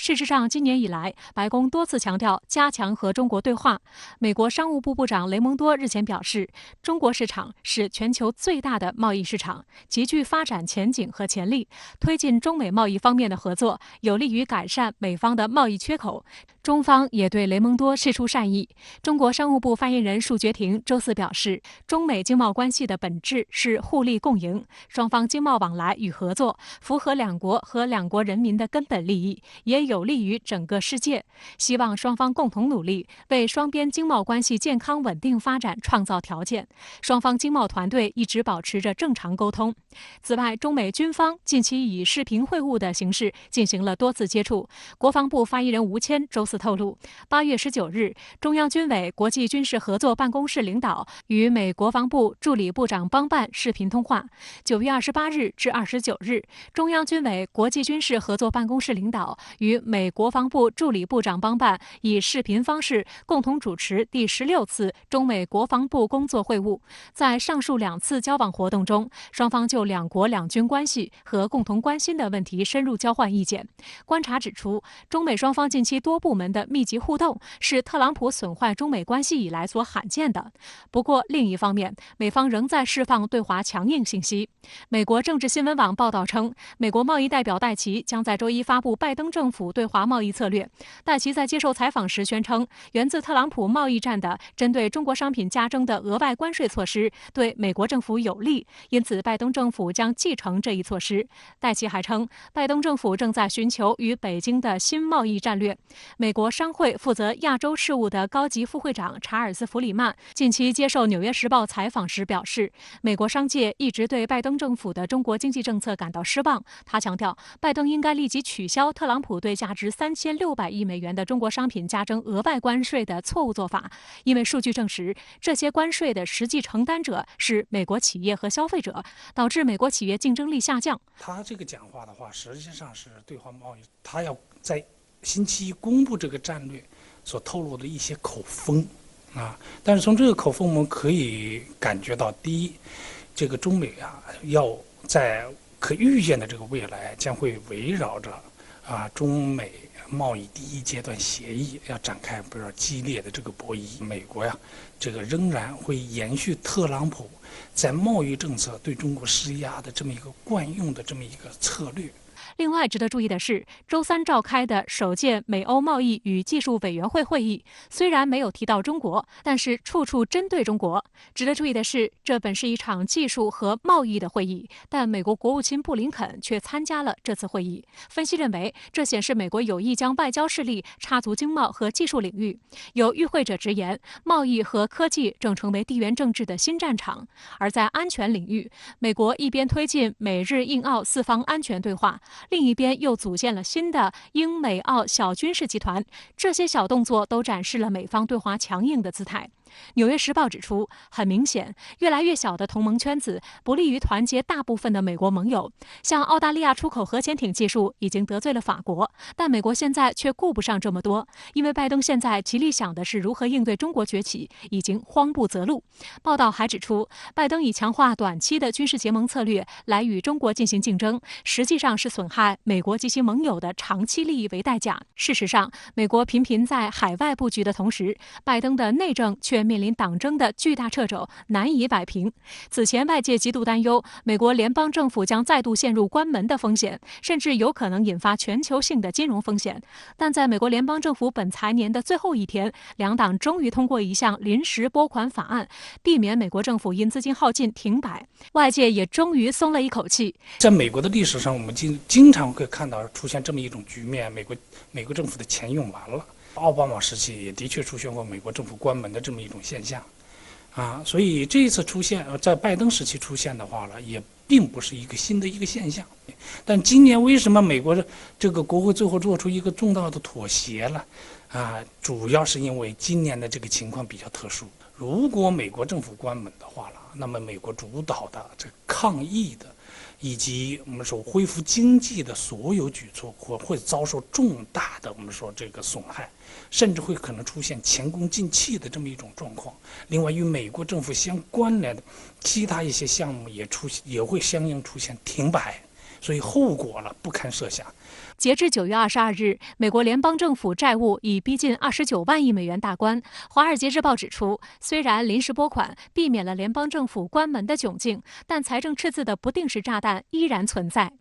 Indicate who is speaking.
Speaker 1: 事实上，今年以来，白宫多次强调加强和中国对话。美国商务部部长雷蒙多日前表示，中国市场是全球最大的贸易市场，极具发展前景和潜力。推进中美贸易方面的合作，有利于改善美方的贸易缺口。中方也对雷蒙多释出善意。中国商务部发言人束觉婷周四表示，中美经贸关系的本质是互利共赢，双方经贸往来与合作符合两国和两国人民的根本利益，也有利于整个世界。希望双方共同努力，为双边经贸关系健康稳定发展创造条件。双方经贸团队一直保持着正常沟通。此外，中美军方近期以视频会晤的形式进行了多次接触。国防部发言人吴谦周四透露，8月19日，中央军委国际军事合作办公室领导与美国防部助理部长邦办视频通话。9月28日至29日，中央军委国际军事合作办公室领导与美国防部助理部长邦办以视频方式共同主持第16次中美国防部工作会晤。在上述2次交往活动中，双方就两国两军关系和共同关心的问题深入交换意见。观察指出，中美双方近期多部门的密集互动是特朗普损坏中美关系以来所罕见的。不过，另一方面，美方仍在释放对华强硬信息。美国政治新闻网报道称，美国贸易代表戴奇将在周一发布拜登政府对华贸易策略。戴奇在接受采访时宣称，源自特朗普贸易战的针对中国商品加征的额外关税措施对美国政府有利，因此拜登政府将继承这一措施。戴奇还称，拜登政府正在寻求与北京的新贸易战略。美国商会负责亚洲事务的高级副会长查尔斯·弗里曼近期接受《纽约时报》采访时表示，美国商界一直对拜登政府的中国经济政策感到失望。他强调，拜登应该立即取消特朗普对价值3600亿美元的中国商品加征额外关税的错误做法，因为数据证实，这些关税的实际承担者是美国企业和消费者，导致美国企业竞争力下降。
Speaker 2: 他这个讲话的话，实际上是对华贸易，他要在星期一公布这个战略所透露的一些口风啊。但是从这个口风，我们可以感觉到，第一，这个中美啊，要在可预见的这个未来，将会围绕着中美贸易第一阶段协议要展开比较激烈的这个博弈。美国呀，这个仍然会延续特朗普在贸易政策对中国施压的这么一个惯用的这么一个策略。
Speaker 1: 另外，值得注意的是，周三召开的首届美欧贸易与技术委员会会议，虽然没有提到中国，但是处处针对中国。值得注意的是，这本是一场技术和贸易的会议，但美国国务卿布林肯却参加了这次会议。分析认为，这显示美国有意将外交势力插足经贸和技术领域。有与会者直言，贸易和科技正成为地缘政治的新战场。而在安全领域，美国一边推进美日印澳4方安全对话，另一边又组建了新的英美澳小军事集团，这些小动作都展示了美方对华强硬的姿态。纽约时报指出，很明显，越来越小的同盟圈子不利于团结大部分的美国盟友。像澳大利亚出口核潜艇技术已经得罪了法国，但美国现在却顾不上这么多，因为拜登现在极力想的是如何应对中国崛起，已经慌不择路。报道还指出，拜登以强化短期的军事结盟策略来与中国进行竞争，实际上是损害美国及其盟友的长期利益为代价。事实上，美国频频在海外布局的同时，拜登的内政却面临党争的巨大掣肘，难以摆平。此前外界极度担忧美国联邦政府将再度陷入关门的风险，甚至有可能引发全球性的金融风险。但在美国联邦政府本财年的最后一天，两党终于通过一项临时拨款法案，避免美国政府因资金耗尽停摆。外界也终于松了一口气。
Speaker 2: 在美国的历史上，我们经常会看到出现这么一种局面：美国政府的钱用完了。奥巴马时期也的确出现过美国政府关门的这么一种现象，所以这一次出现在拜登时期出现的话呢，也并不是一个新的一个现象。但今年为什么美国这个国会最后做出一个重大的妥协了？主要是因为今年的这个情况比较特殊。如果美国政府关门的话了，那么美国主导的这抗疫的以及我们说恢复经济的所有举措会遭受重大的我们说这个损害，甚至会可能出现前功尽弃的这么一种状况。另外，与美国政府相关联的其他一些项目也会相应出现停摆。所以后果了不堪设想。
Speaker 1: 截至9月22日，美国联邦政府债务已逼近29万亿美元大关。《华尔街日报》指出，虽然临时拨款避免了联邦政府关门的窘境，但财政赤字的不定时炸弹依然存在。